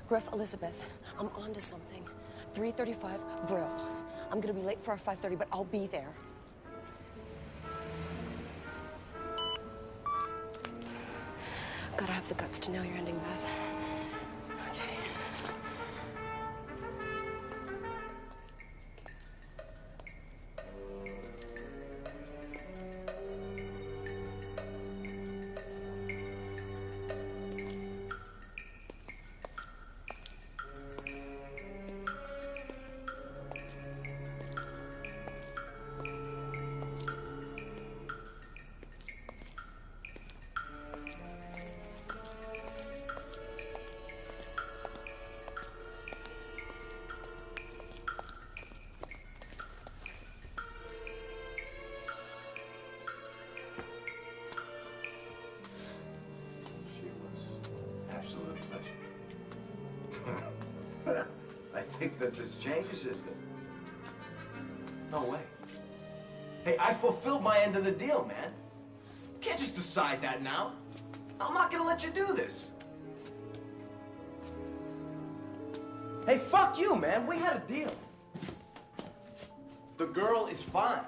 Griff, Elizabeth, I'm on to something. 3:35 Brill. I'm gonna be late for our 5:30, but I'll be there. Gotta have the guts to know you're ending, Beth. Okay. absolute pleasure. I think that this changes it. No way. Hey, I fulfilled my end of the deal, man. You can't just decide that now. I'm not gonna let you do this. Hey, fuck you, man. We had a deal. The girl is fine.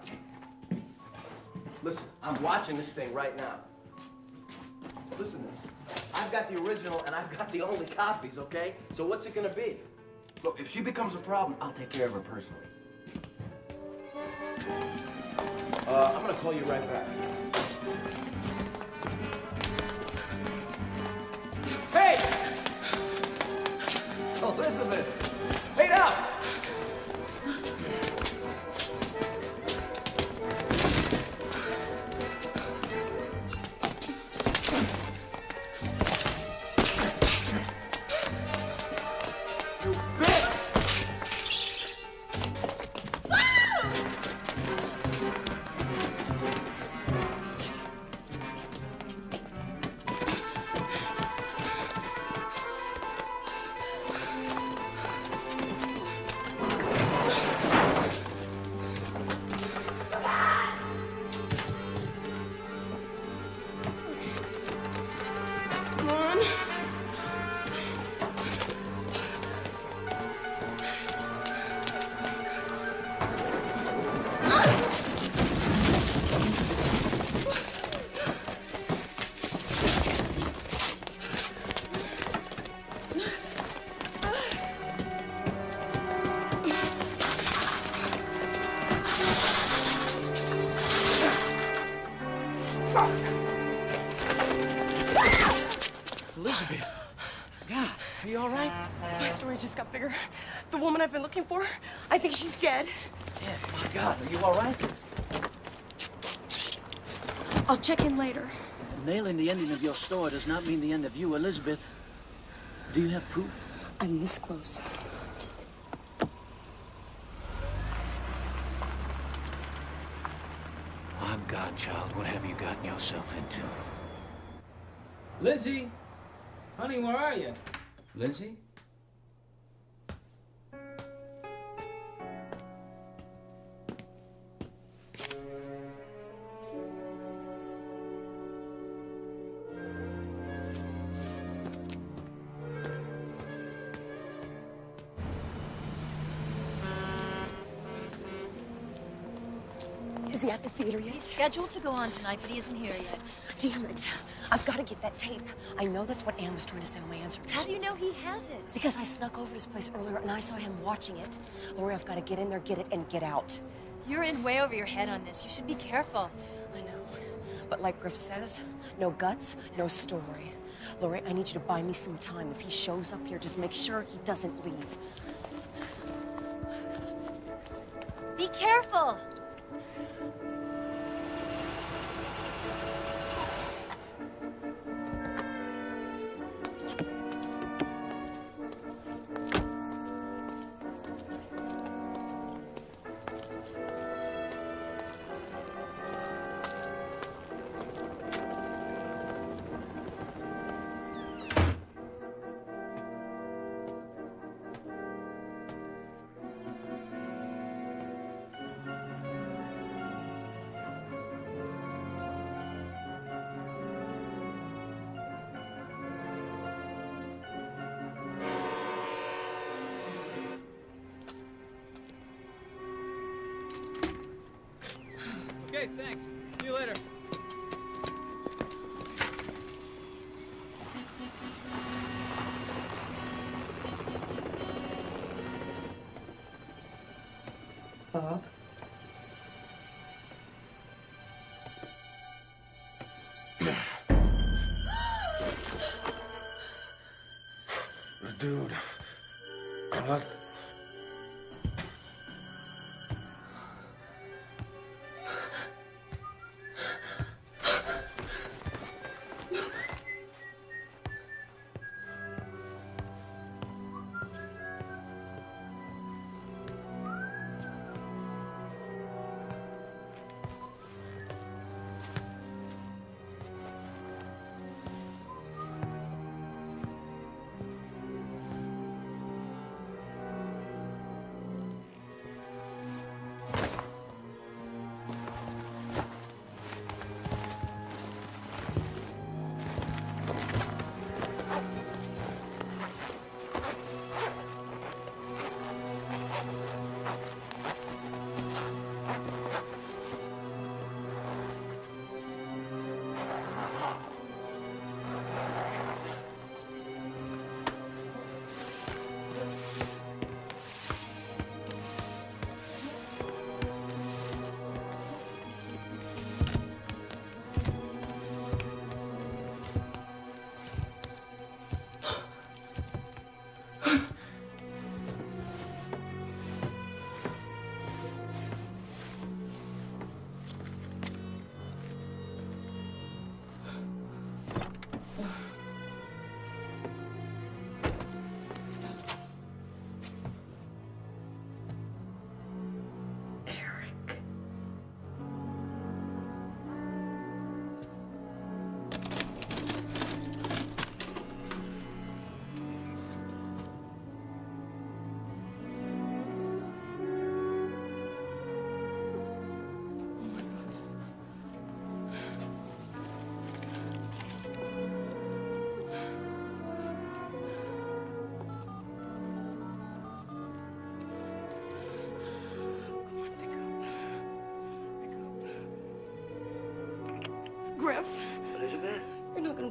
Listen, I'm watching this thing right now. Listen to me. I've got the original and I've got the only copies, okay? So what's it gonna be? Look, if she becomes a problem, I'll take care of her personally. I'm gonna call you right back. Hey! Elizabeth! Wait up! Elizabeth! God, are you all right? My story just got bigger. The woman I've been looking for, I think she's dead. Yeah, my God, are you all right? I'll check in later. Nailing the ending of your story does not mean the end of you, Elizabeth. Do you have proof? I'm this close. My God, child, what have you gotten yourself into? Lizzie! Honey, where are you? Lizzie? Is he at the theater yet? He's scheduled to go on tonight, but he isn't here yet. Damn it. I've got to get that tape. I know that's what Anne was trying to say on my answer machine. How do you know he has it? Because I snuck over to his place earlier and I saw him watching it. Lori, I've got to get in there, get it, and get out. You're in way over your head on this. You should be careful. I know. But like Griff says, no guts, no story. Lori, I need you to buy me some time. If he shows up here, just make sure he doesn't leave. Be careful! Okay, thanks. See you later. Bob? Dude, I left.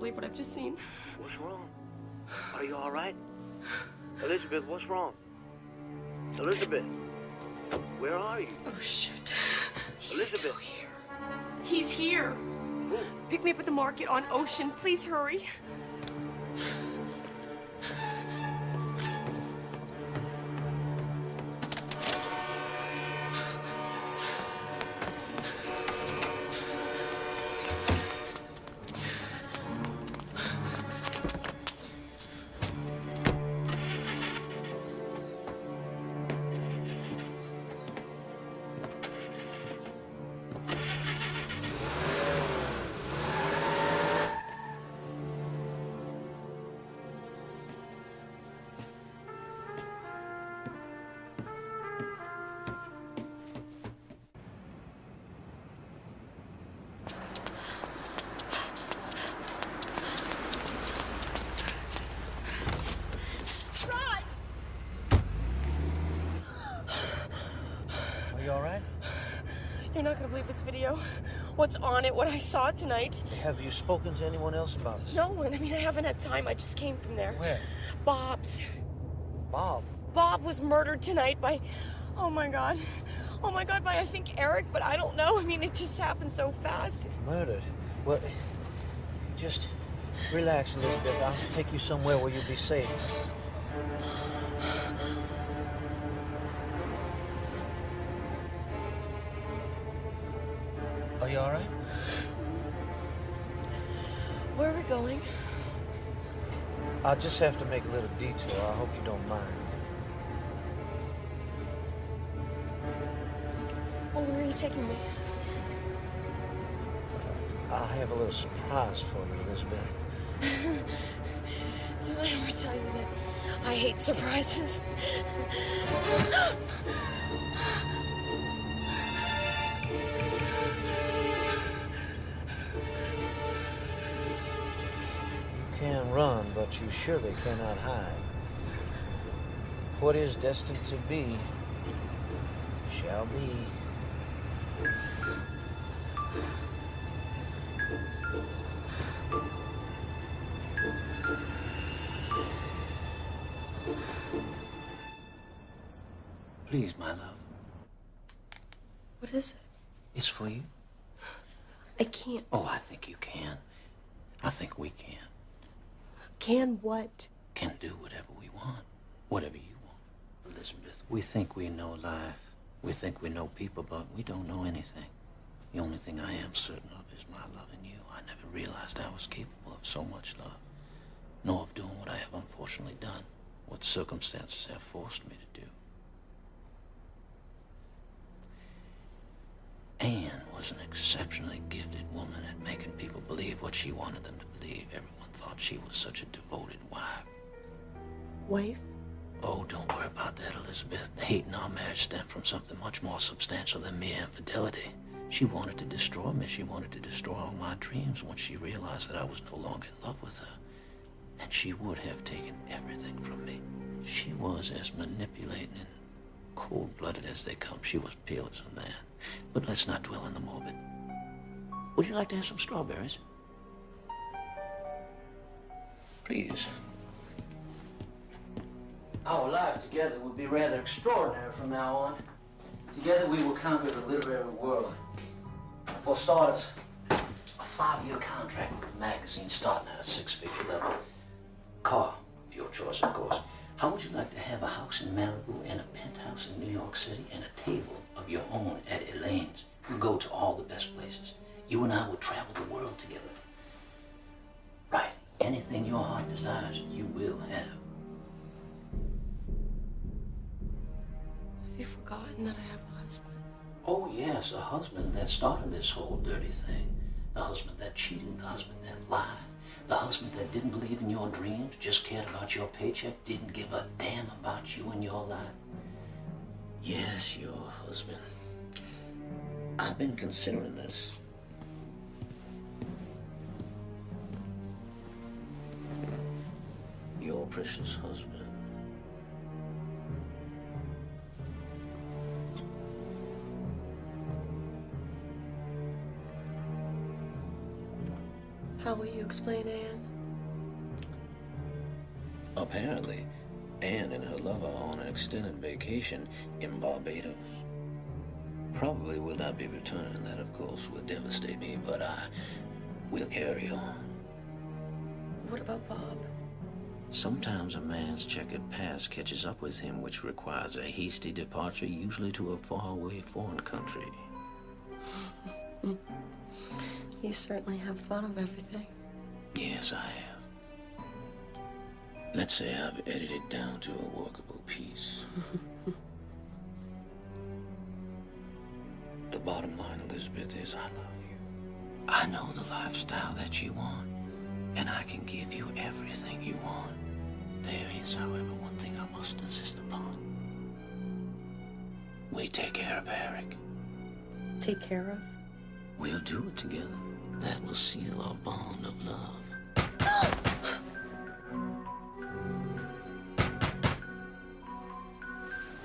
believe what I've just seen. What's wrong? Are you all right? Elizabeth, what's wrong? Elizabeth, where are you? Oh, shit. He's Elizabeth. still here. He's here. Pick me up at the market on Ocean. Please hurry. Are you all right? You're not gonna believe this video. What's on it, what I saw tonight. Have you spoken to anyone else about this? No one. I mean, I haven't had time. I just came from there. Where? Bob's. Bob? Bob was murdered tonight by, oh my God, by I think Eric, but I don't know. I mean, it just happened so fast. Murdered? Well, just relax, Elizabeth. I'll take you somewhere where you'll be safe. Are you all right? Where are we going? I'll just have to make a little detour. I hope you don't mind. Well, where are you taking me? I'll have a little surprise for you, Elizabeth. Did I ever tell you that I hate surprises? You can run, but you surely cannot hide. What is destined to be shall be. Please, my love. What is it? It's for you. I can't. Oh, I think you can. I think we can. Can what? Can do whatever we want. Whatever you want. Elizabeth, we think we know life. We think we know people, but we don't know anything. The only thing I am certain of is my love in you. I never realized I was capable of so much love. Nor of doing what I have unfortunately done. What circumstances have forced me to do. Anne was an exceptionally gifted woman at making people believe what she wanted them to believe. Everyone thought she was such a devoted wife. Wife? Oh, don't worry about that, Elizabeth. The hate in our marriage stemmed from something much more substantial than mere infidelity. She wanted to destroy me. She wanted to destroy all my dreams once she realized that I was no longer in love with her. And she would have taken everything from me. She was as manipulating and cold-blooded as they come. She was peerless in that. But let's not dwell on the morbid. Would you like to have some strawberries? Please. Our life together will be rather extraordinary from now on. Together we will conquer the literary world. For starters, a 5-year contract with a magazine starting at a 6-figure level. Car, of your choice, of course. How would you like to have a house in Malibu and a penthouse in New York City and a table of your own at Elaine's? We'll go to all the best places. You and I will travel the world together. Right. Anything your heart desires, you will have. Have you forgotten that I have a husband? Oh, yes, a husband that started this whole dirty thing. The husband that cheated, the husband that lied. The husband that didn't believe in your dreams, just cared about your paycheck, didn't give a damn about you and your life. Yes, your husband. I've been considering this. Your precious husband. How Will you explain, Anne? Apparently, Anne and her lover are on an extended vacation in Barbados. Probably will not be returning. That, of course, will devastate me, but I will carry on. What about Bob? Sometimes a man's checkered past catches up with him, which requires a hasty departure, usually to a faraway foreign country. You certainly have thought of everything. Yes, I have. Let's say I've edited it down to a workable piece. The bottom line, Elizabeth, is I love you. I know the lifestyle that you want, and I can give you everything you want. There is, however, one thing I must insist upon. We take care of Eric. Take care of? We'll do it together. That will seal our bond of love.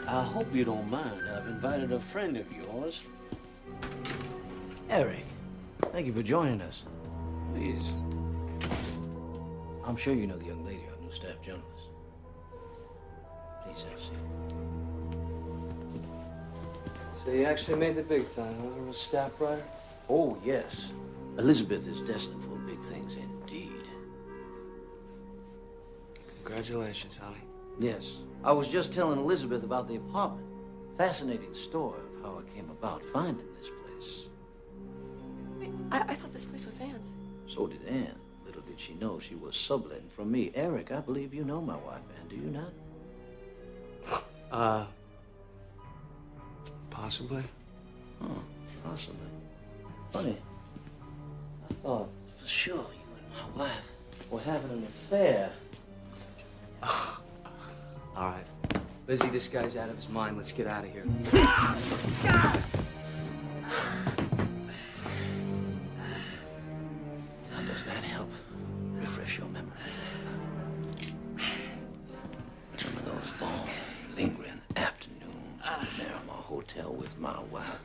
I hope you don't mind. I've invited a friend of yours. Eric, thank you for joining us. Please. I'm sure you know the young lady, our new staff journalist. Please have a seat. So you actually made the big time, huh? A staff writer? Oh, yes. Elizabeth is destined for big things indeed. Congratulations, honey. Yes. I was just telling Elizabeth about the apartment. Fascinating story of how I came about finding this place. Wait, I thought this place was Anne's. So did Anne. Little did she know she was subletting from me. Eric, I believe you know my wife, Anne, do you not? Possibly. Oh, possibly. Funny. I thought for sure you and my wife were having an affair. All right. Lizzie, this guy's out of his mind. Let's get out of here. How does that help refresh your memory? Remember those long, lingering afternoons at the Miramar Hotel with my wife?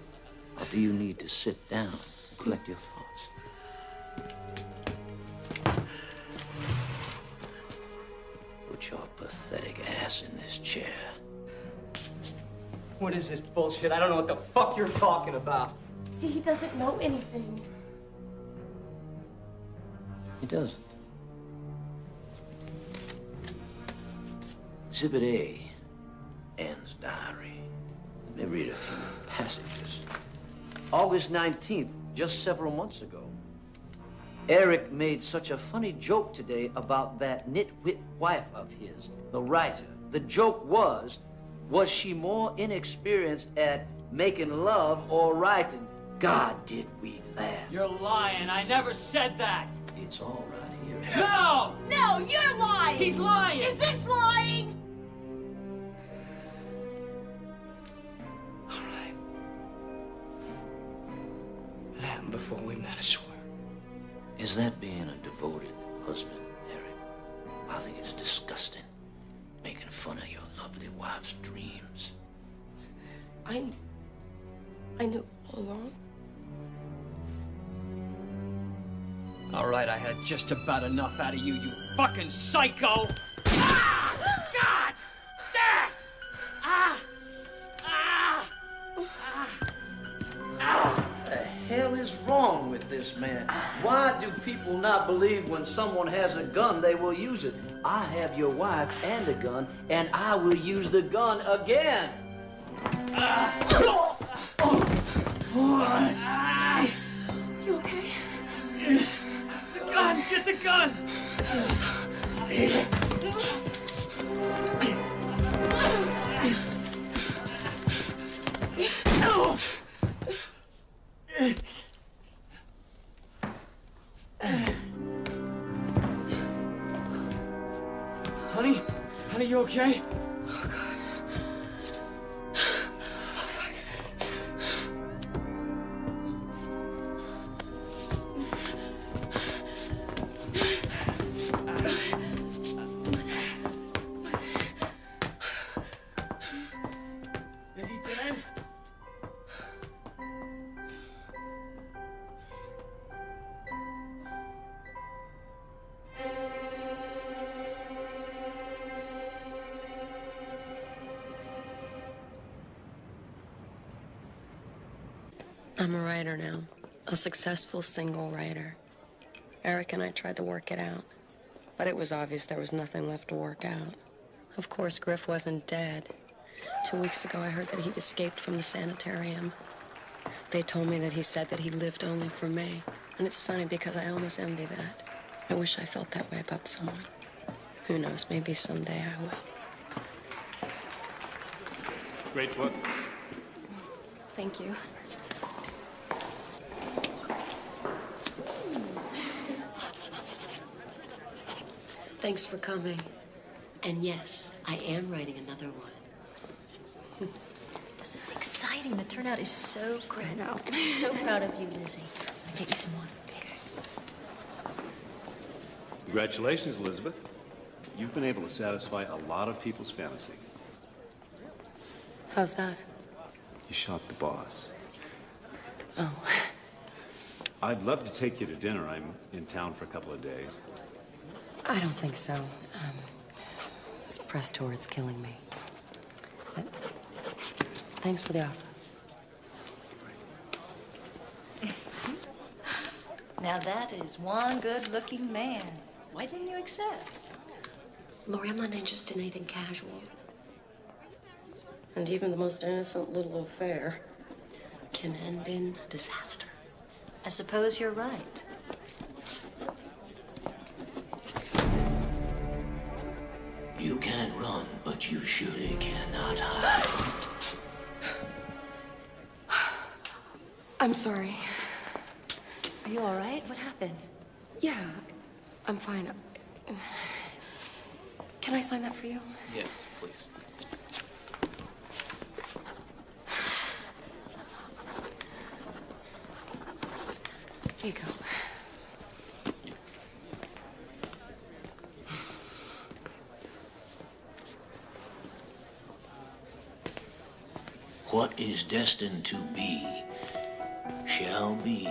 Or do you need to sit down and collect your thoughts? Put your pathetic ass in this chair. What is this bullshit? I don't know what the fuck you're talking about. See, he doesn't know anything. He doesn't. Exhibit A, Anne's diary. Let me read a few passages. August 19th, just several months ago. Eric made such a funny joke today about that nitwit wife of his, the writer. The joke was she more inexperienced at making love or writing? God, did we laugh. You're lying. I never said that. It's all right here. No! No, you're lying! He's lying! Is this lying? All right. It happened before we met, I swear. Is that being a devoted husband, Eric? I think it's disgusting. Making fun of your lovely wife's dreams. I knew all along. All right, I had just about enough out of you, you fucking psycho! Ah! God! Damn! Ah! Ah! Ah! Ah! What the hell is wrong with this man? Why do people not believe when someone has a gun, they will use it? I have your wife and a gun, and I will use the gun again. You okay? The gun! Get the gun! Honey? Honey, you okay? Oh, God. Oh, fuck. Is he dead? I'm a writer now, a successful single writer. Eric and I tried to work it out, but it was obvious there was nothing left to work out. Of course, Griff wasn't dead. 2 weeks ago, I heard that he'd escaped from the sanitarium. They told me that he said that he lived only for me. And it's funny because I almost envy that. I wish I felt that way about someone. Who knows, maybe someday I will. Great book. Thank you. Thanks for coming. And yes, I am writing another one. This is exciting. The turnout is so great. I know. I'm so proud of you, Lizzie. I'll get you some water. Okay. Congratulations, Elizabeth. You've been able to satisfy a lot of people's fantasy. How's that? You shot the boss. Oh. I'd love to take you to dinner. I'm in town for a couple of days. I don't think so. This press tour, it's killing me. But thanks for the offer. Now that is one good-looking man. Why didn't you accept? Lori, I'm not interested in anything casual. And even the most innocent little affair can end in disaster. I suppose you're right. You can't run, but you surely cannot hide. I'm sorry. Are you all right? What happened? Yeah, I'm fine. Can I sign that for you? Yes, please. Here you go. What is destined to be, shall be.